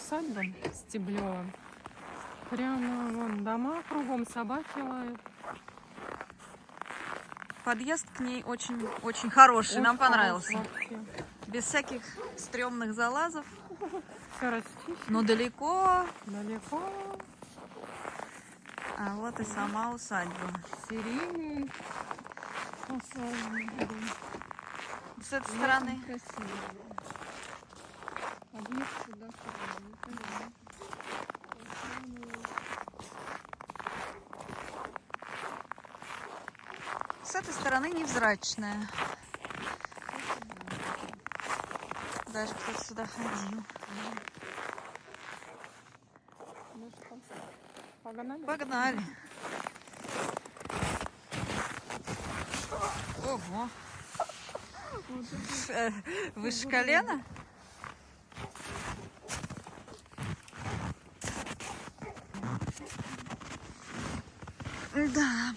усадьба Стеблева. Прямо вон дома, кругом собаки лают. Подъезд к ней очень хороший, Очень нам понравился. вообще. Без всяких стрёмных залазов, Все расчищено. но далеко. Далеко. А вот и сама усадьба. Сирени. С этой стороны. С этой стороны невзрачная. Даже кто-то сюда ходил. Погнали? Погнали. Ого. Выше колена? Да.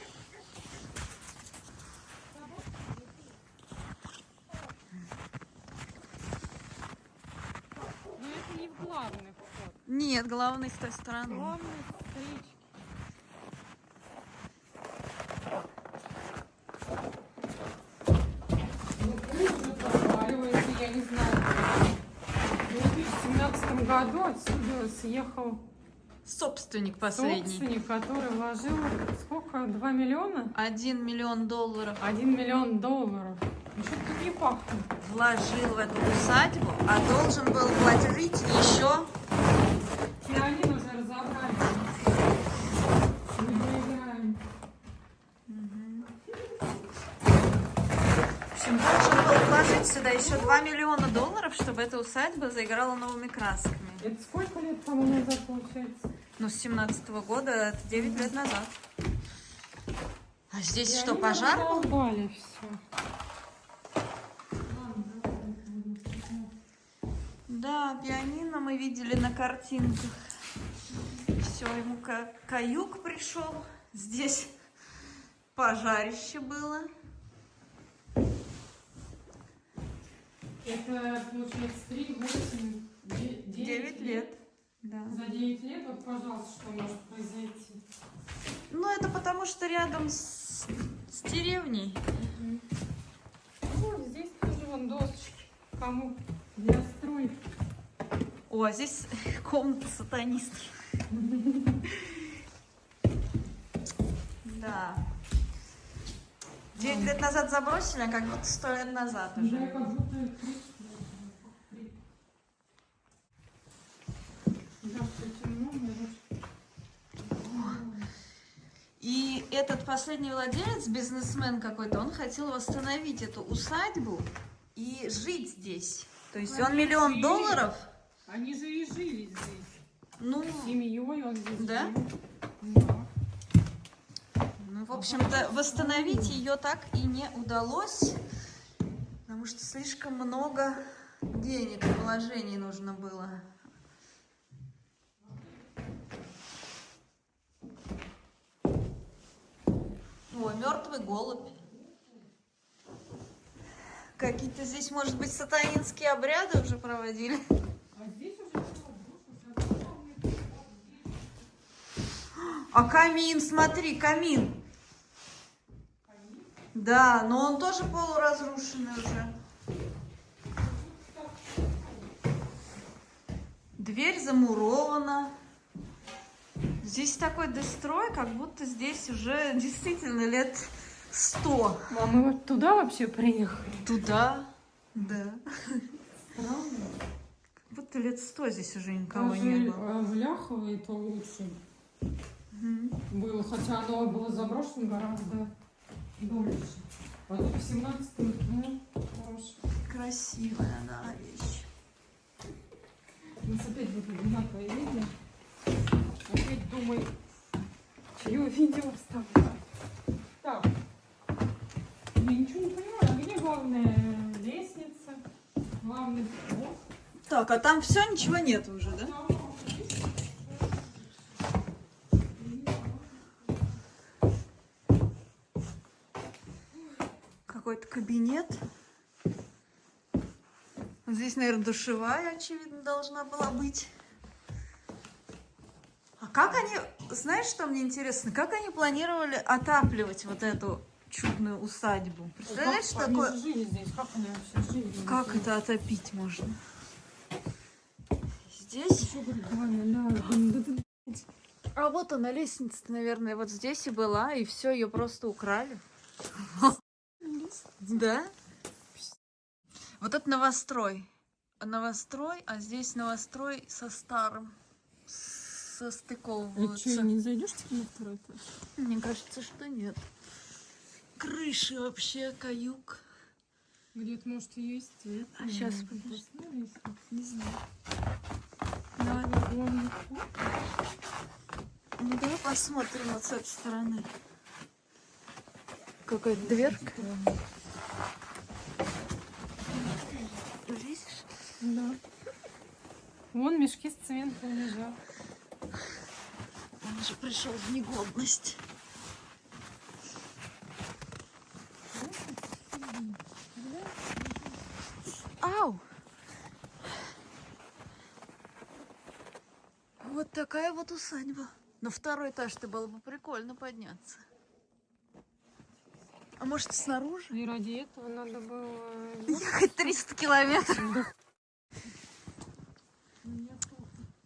Но это не в главный вход. Нет, главный с той стороны. Главный встречки. Я не знаю. В 2017 году отсюда съехал Собственник последний. собственник, который вложил сколько? 2 миллиона? 1 миллион долларов 1 миллион долларов. Ну, что-то тут не пахнет. вложил в эту усадьбу, а должен был платить еще. Пианино уже разобрали. Мы поиграем. В общем, должен был вложить сюда еще 2 миллиона долларов, чтобы эта усадьба заиграла новыми красками. Это сколько лет тому назад получается? Ну, с 17-го года, это 9 лет назад. А здесь что, Пианино пожар был? разобрали все. Да, пианино мы видели на картинках. Все, ему каюк пришел. Здесь пожарище было. Это, получается, 3, 8, 9 лет. Да. За 9 лет, вот, пожалуйста, что может произойти? Ну, это потому что рядом с деревней. Ну, здесь тоже вон досочки. Кому? Для стройки. О, а здесь комната сатанистов. Да. 9 лет назад забросили, а как будто 100 лет назад Да, уже. как будто... Да, кстати, много. И этот последний владелец, бизнесмен какой-то, он хотел восстановить эту усадьбу и жить здесь. То есть он $1 миллион долларов. Они же и жили здесь. Ну, Семьей он здесь да? жил. Да. Ну, в общем-то, восстановить ее так и не удалось, потому что слишком много денег и вложений нужно было. О, мертвый голубь. Какие-то здесь, может быть, сатанинские обряды уже проводили. А здесь уже А камин, смотри, камин. Да, но он тоже полуразрушенный уже. Дверь замурована. Здесь такой дострой, как будто здесь уже действительно лет 100. А мы вот туда вообще приехали? Туда? Да. Странно. Как будто лет 100 здесь уже никого Даже не было. в Ляхово и то лучше было, хотя оно было заброшено гораздо дольше. А тут в 17-м, ну, хорошо. Красивая, да, вещь. У нас опять вот одинаковое видео. Опять думай, чье видео вставлять. Так. Я ничего не понимаю. А где главная лестница? Главный вход? Так, а там все, ничего нет уже, да? Какой-то кабинет. Здесь, наверное, душевая, очевидно, должна была быть. как они, знаешь, что мне интересно, как они планировали отапливать вот эту чудную усадьбу? Представляешь, что Они такое? же жили здесь, как они вообще жили? Как это отопить можно? Здесь? Еще, говорит, Ваня, А вот она, лестница, наверное, вот здесь и была, и все, ее просто украли. Да? Вот это новострой. Новострой, а здесь новострой со старым. Ты что, Состыковываются. не зайдешь теперь на второй этаж? Мне кажется, что нет. Крыши вообще, каюк. Где-то, может, и есть. А сейчас посмотрим. не знаю. Давай. Ну давай посмотрим вот с этой стороны. Какая-то дверка. Видишь? Да. Вон мешки с цементом лежат. Он же пришел в негодность. Ау! Вот такая вот усадьба. На второй этаж-то было бы прикольно подняться. А может, снаружи? И ради этого надо было... Ехать 300 километров.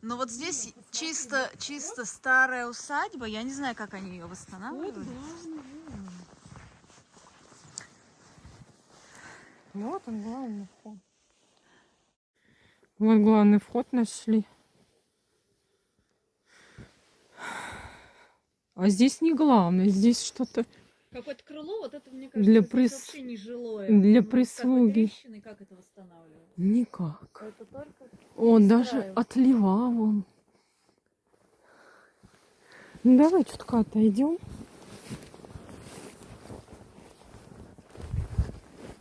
Но вот здесь чисто старая усадьба. Я не знаю, как они ее восстанавливают. Вот он, главный вход. Вот главный вход нашли. А здесь не главное, здесь что-то Какое-то крыло, вот это, мне Для кажется, прис- здесь вообще не жилое. для Ну, с такой прислуги. трещиной как это восстанавливать? Никак. Это только Он даже перестраивать. отливал он. Ну давай чутка отойдем.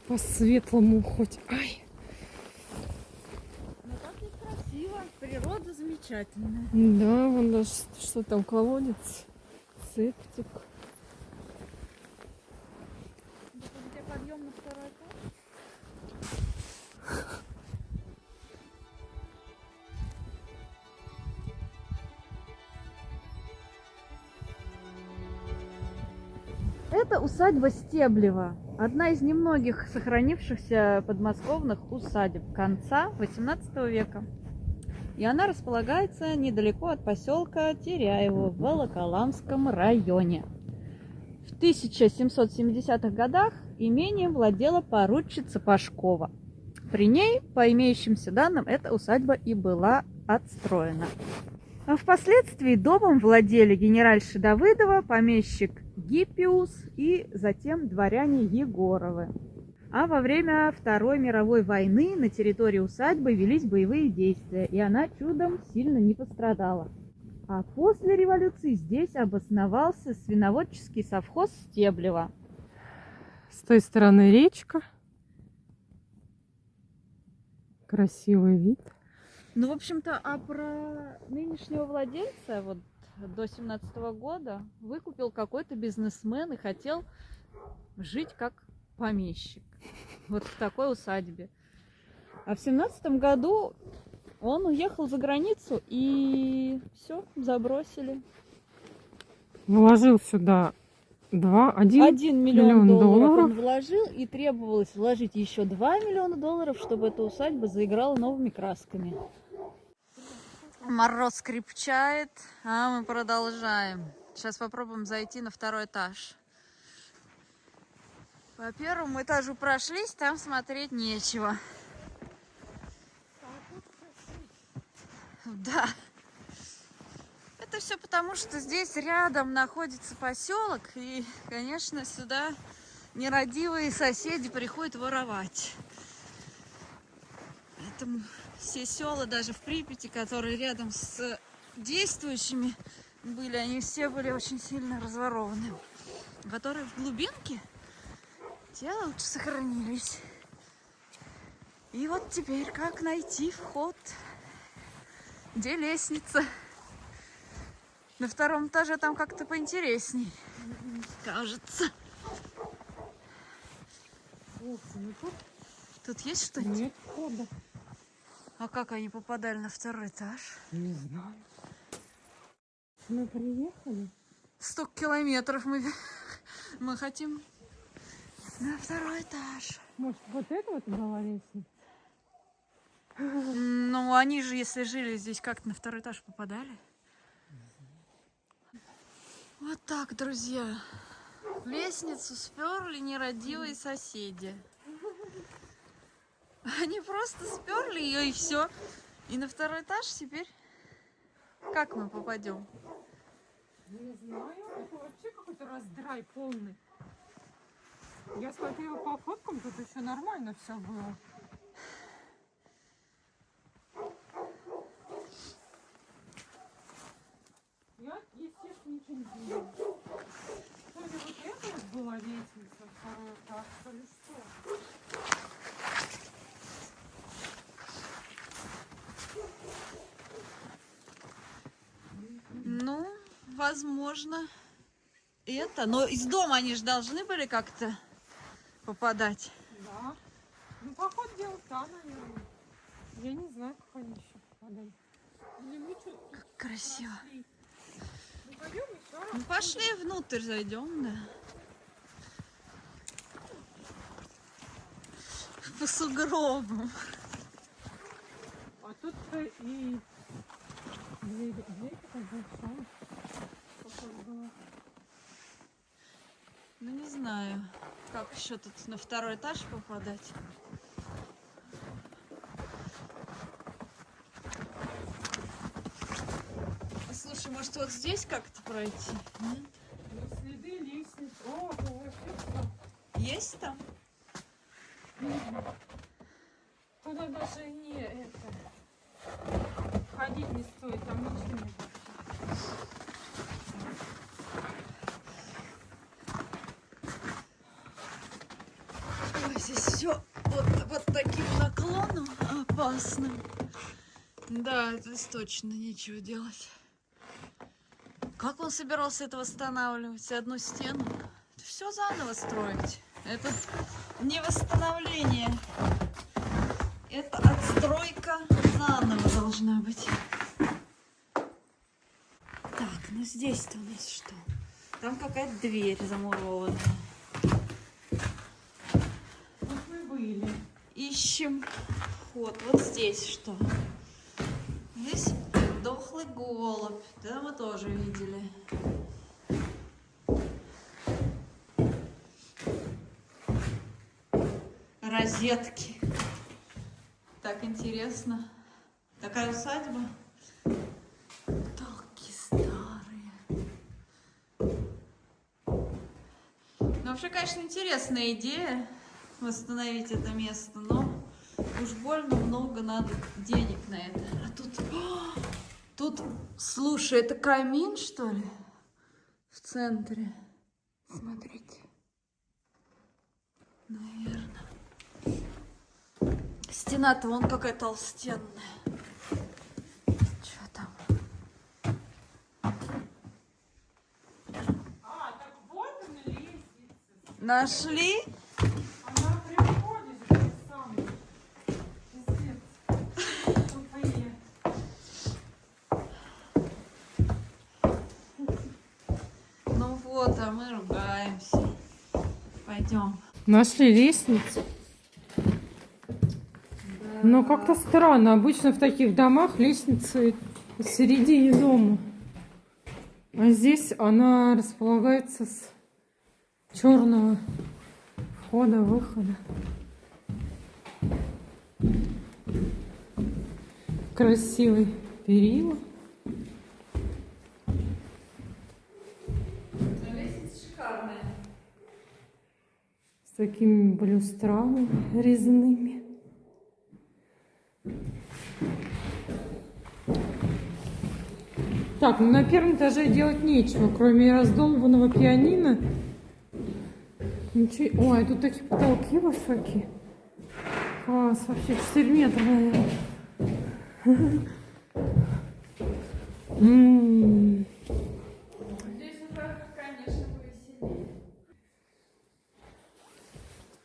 По светлому хоть. Ай. Ну так и красиво. Природа замечательная. Да, вон даже что там, колодец, септик. Где подъем на второй этаж? Это усадьба Стеблева. Одна из немногих сохранившихся подмосковных усадеб конца XVIII века. И она располагается недалеко от поселка Теряево в Волоколамском районе. В 1770-х годах имением владела поручица Пашкова. При ней, по имеющимся данным, эта усадьба и была отстроена. А впоследствии домом владели генеральша Давыдова, помещик Гиппиус и затем дворяне Егоровы. А во время Второй мировой войны на территории усадьбы велись боевые действия, и она чудом сильно не пострадала. А после революции здесь обосновался свиноводческий совхоз Стеблева. С той стороны речка. Красивый вид. Ну, в общем-то, а про нынешнего владельца вот до 17-го года выкупил какой-то бизнесмен и хотел жить как помещик. Вот в такой усадьбе. А в 17-м году он уехал за границу, и все, забросили. Вложил сюда 1 1 миллион миллион долларов долларов. он вложил, и требовалось вложить еще 2 миллиона долларов, чтобы эта усадьба заиграла новыми красками. Мороз крепчает, а мы продолжаем. Сейчас попробуем зайти на второй этаж. По первому этажу прошлись, там смотреть нечего. Да. Это все потому, что здесь рядом находится поселок, и, конечно, сюда нерадивые соседи приходят воровать. Поэтому все села, даже в Припяти, которые рядом с действующими были, они все были очень сильно разворованы. Которые в глубинке, те лучше сохранились. И вот теперь как найти вход? Где лестница? На втором этаже там как-то поинтересней, кажется. Тут есть что-нибудь? Нет входа. А как они попадали на второй этаж? Не знаю. Мы приехали. 100 километров мы хотим на второй этаж. Может, вот это вот была лестница? Ну, они же, если жили здесь, как-то на второй этаж попадали. Вот так, друзья. Лестницу сперли нерадивые соседи. Они просто сперли ее и все. И на второй этаж теперь как мы попадем? Не знаю. Это вообще какой-то раздрай полный. Я смотрела по фоткам, тут еще нормально все было. Я, естественно, ничего не знаю. То ли вот это вот была лестница, второй этаж, то ли что? Ну, возможно, это. Но из дома они же должны были как-то попадать. Да. Ну, походу, дела там, наверное. Я не знаю, как они еще попадали. Или мы что-то Как красиво. нашли. Ну, пойдем еще раз. Ну, пошли внутрь зайдем, да. По сугробам. А тут-то и дверь такая большая. Похоже была. Ну, не знаю, как еще тут на второй этаж попадать. Слушай, может, вот здесь как-то пройти? Нет? Ну, следы лестниц. О, это вообще все. Есть там? Туда даже не это. Ходить не стоит, там ничего нет. Ой, здесь все вот таким наклоном опасным. Да, здесь точно нечего делать. Как он собирался это восстанавливать? Одну стену? Это все заново строить. Это не восстановление. Это отстройка заново должна быть. Так, ну здесь-то у нас что? Там какая-то дверь замурованная. Вот мы были. Ищем вход. Вот здесь что? Здесь дохлый голубь. Да, мы тоже видели. Розетки. Так интересно. Такая усадьба. Потолки старые. Ну, вообще, конечно, интересная идея восстановить это место, но уж больно много надо денег на это. А тут, слушай, это камин, что ли? В центре. Смотрите. Наверное. Стена-то вон какая толстенная. Что там? А, так вот она лестница. Нашли? Она при входе здесь самая. Пиздец. Тупые. Ну вот, а мы ругаемся. Пойдем. Нашли лестницу. Но как-то странно. Обычно в таких домах лестницы в середине дома. А здесь она располагается с черного входа-выхода. Красивый перила. Лестница шикарная. С такими балюстрадами резными. Так, ну на первом этаже делать нечего, кроме раздолбанного пианино. Ничего. Ой, тут такие потолки высокие. Класс, вообще 4 метра, наверное. Здесь уже, конечно, повеселее.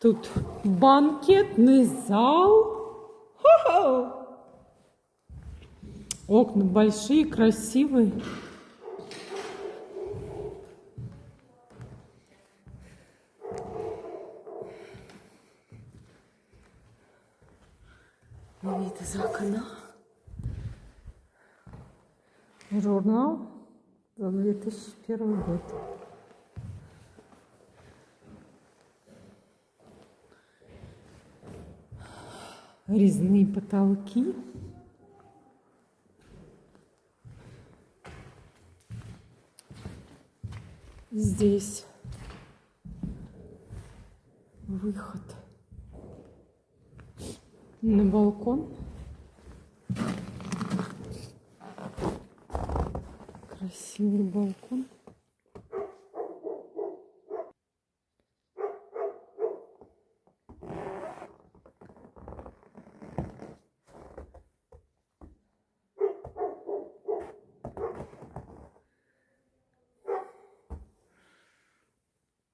Тут банкетный зал. Хо-хо! Окна большие, красивые. Вид из окна. Журнал за 2001 год. Резные потолки. Здесь выход на балкон. Красивый балкон.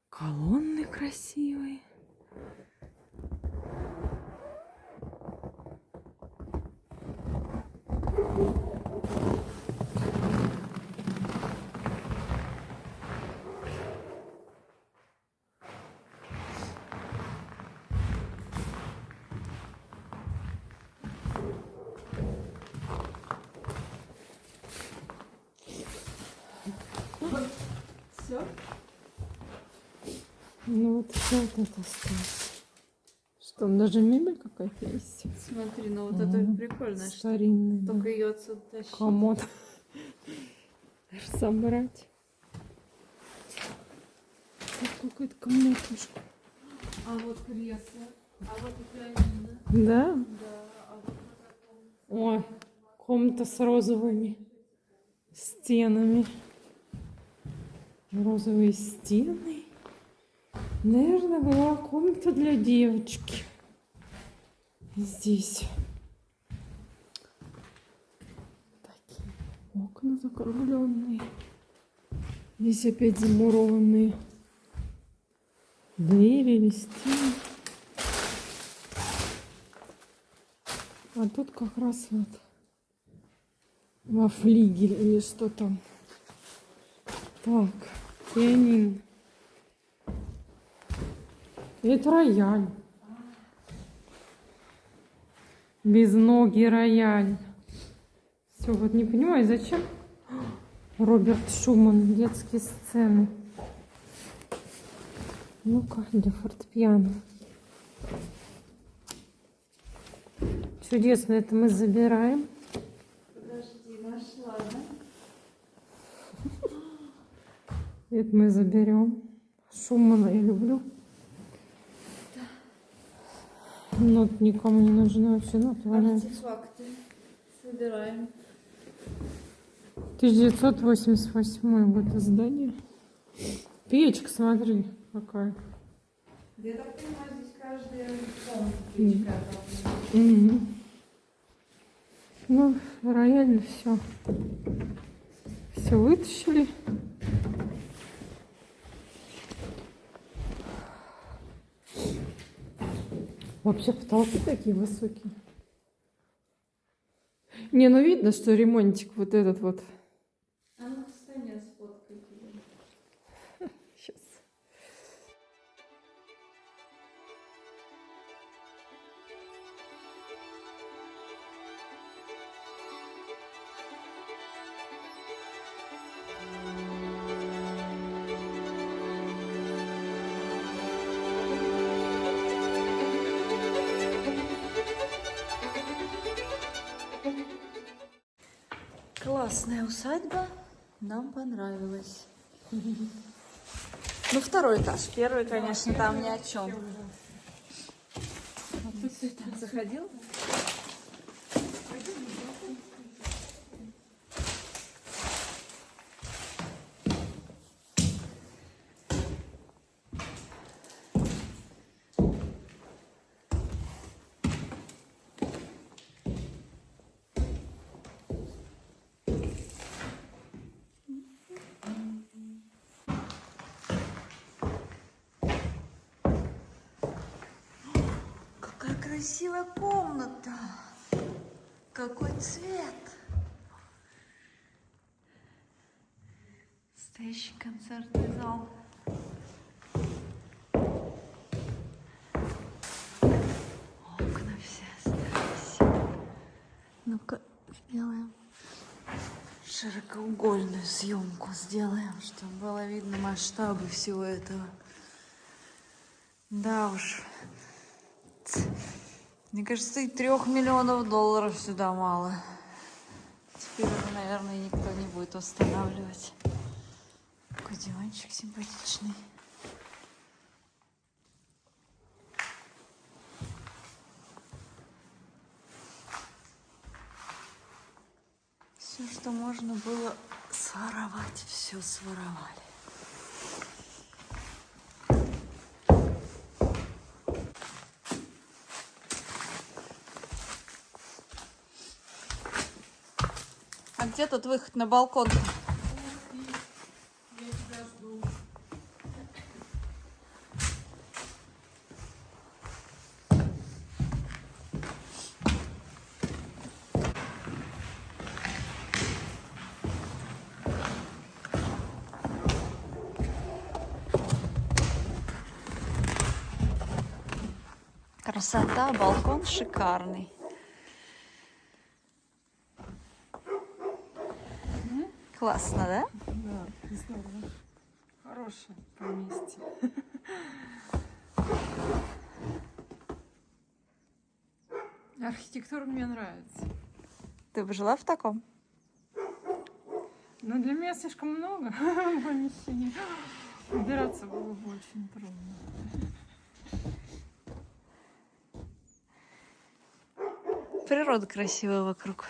Колонны красивые. Все? Ну вот все вот это осталось. Что, там даже мебель какая-то есть? Смотри, ну вот это прикольно. Старинный. Только ее отсюда тащить. Комод. Даже собрать. Вот какая-то комнатушка. А вот кресло. А вот и пианино. Да? Да. А вот на таком. Ой, комната с розовыми стенами. Розовые стены. Наверное, была комната для девочки. Здесь такие окна закругленные. Здесь опять замурованные двери или стены. А тут как раз вот во флигеле или что там. Так, пианино. Это рояль. Безногий рояль. Все, вот не понимаю, зачем Роберт Шуман, детские сцены. Ну-ка, для фортепиано. Чудесно, это мы забираем. Подожди, нашла, да? Это мы заберем. Шумана я люблю. Нот никому не нужны вообще. Нот валяются. Артефакты. Собираем. 1988 год издания. Печка, смотри, какая. Я так понимаю, здесь каждая комната печка. Угу. Ну, рояльно все. Все вытащили. Вообще потолки такие высокие. Не, ну видно, что ремонтик вот этот вот. А ну встань, я сфоткаю тебя. Сейчас. Классная усадьба. Нам понравилось. Ну, второй этаж. Первый, конечно, там ни о чем. Заходил? Какая красивая комната. Какой цвет. Настоящий концертный зал. Окна все остались. широкоугольную съемку сделаем, чтобы было видно масштабы всего этого. Да уж. Мне кажется, и 3 миллионов долларов сюда мало. Теперь уже, наверное, никто не будет устанавливать. Какой диванчик симпатичный. Все, что можно было своровать, все своровали. А где тут выход на балкон? Я тебя жду. Красота, балкон шикарный. Классно, да? Да, здорово. Хорошее поместье. Архитектура мне нравится. Ты бы жила в таком? Но для меня слишком много помещений. Убираться было бы очень трудно. Природа красивая вокруг.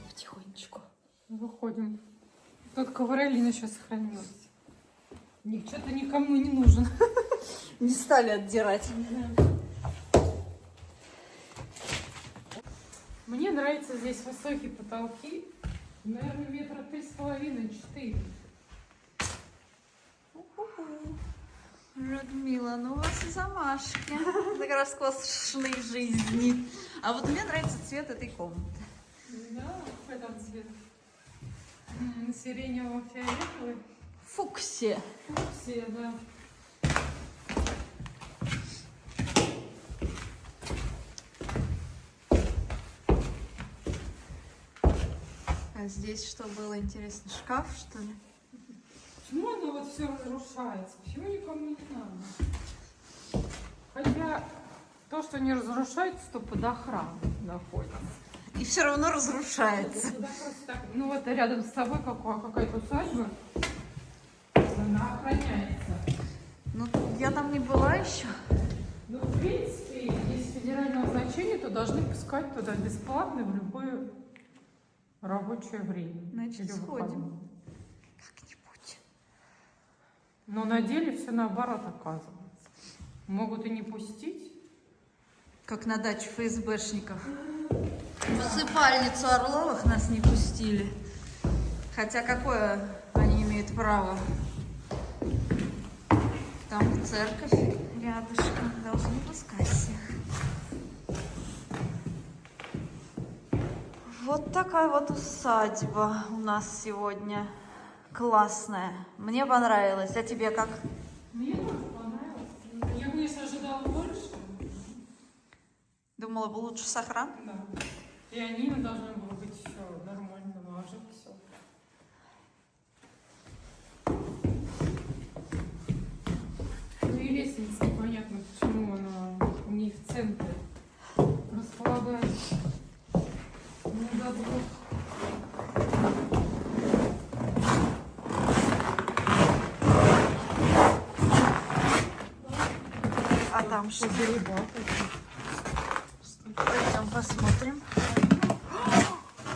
Потихонечку. Выходим. Тут ковролин еще сохранился. Что-то никому не нужен. Не стали отдирать. Мне нравятся здесь высокие потолки. Наверное, 3,5 метра. 4. Людмила, ну у вас и замашки. Так роскошной жизни. А вот мне нравится цвет этой комнаты. Да, какой там цвет? Сиренево-фиолетовый. Фуксия. Все, да. А здесь что было интересно? Шкаф, что ли? Почему оно вот все разрушается? Почему никому не надо? Хотя то, что не разрушается, то под охраной находится. И все равно разрушается. Туда просто так, ну вот рядом с тобой какая-то усадьба, она охраняется. Ну, я там не была еще. Ну, в принципе, если федерального значения, то должны пускать туда бесплатно в любое рабочее время. Значит, или сходим. выходные. Как-нибудь. Но на деле все наоборот оказывается. Могут и не пустить. Как на дачу ФСБшников. В усыпальницу Орловых нас не пустили. Хотя какое они имеют право? Там церковь рядышком. Должны пускать всех. Вот такая вот усадьба у нас сегодня. Классная. Мне понравилось. А тебе как? Мне тоже понравилось. Я, конечно, ожидала больше. Думала бы лучше сохран? Да. Пианино должно было быть еще нормально, а уже все. Ну и лестница, непонятно, почему она не в центре располагается. Не забыл. А там что? Погреба. Пойдем посмотрим.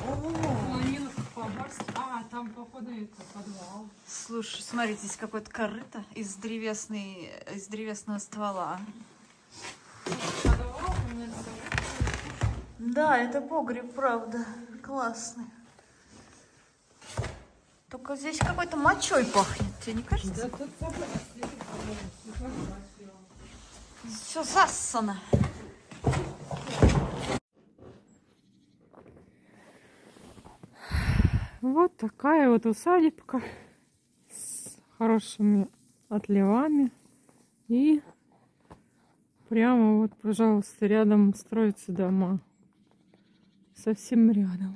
Планировка по-барски. А, там, походу, это подвал. Слушай, смотри, здесь какое-то корыто из древесного ствола. Подвал, наверное, Да, это погреб, правда. Классный. Только здесь какой-то мочой пахнет, тебе не кажется? Да тут собака следит, по-моему, красиво. Все зассано. Вот такая вот усадебка с хорошими отливами. И прямо вот, пожалуйста, рядом строятся дома. Совсем рядом.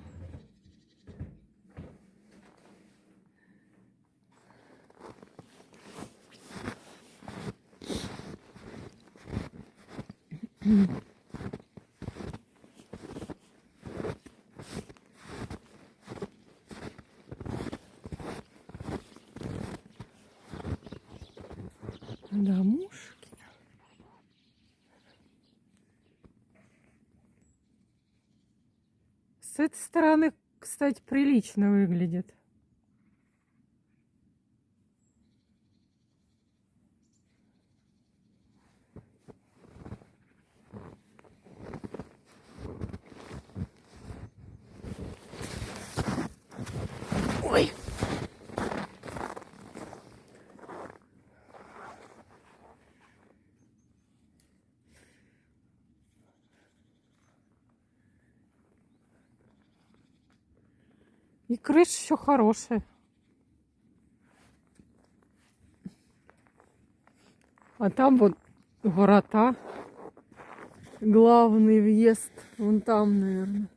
Домушки. С этой стороны, кстати, прилично выглядит. Ой. И крыша еще хорошая. А там вот ворота. Главный въезд. Вон там, наверное.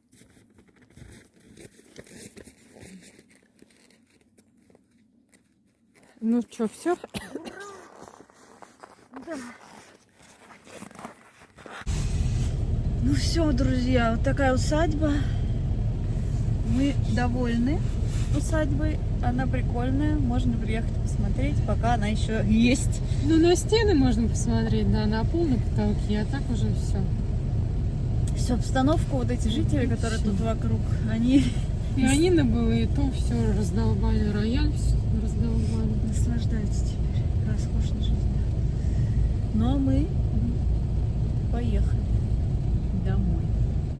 Ну что, все? Да. Ну все, друзья, вот такая усадьба. Мы довольны усадьбой. Она прикольная. Можно приехать посмотреть, пока она еще есть. Ну, на стены можно посмотреть, да, на пол, на потолки, а так уже все. Всю обстановку, вот эти жители, которые тут вокруг, они Пианино было, и то все раздолбали, рояль всё раздолбали. наслаждаются теперь роскошной жизнью. Ну а мы поехали домой.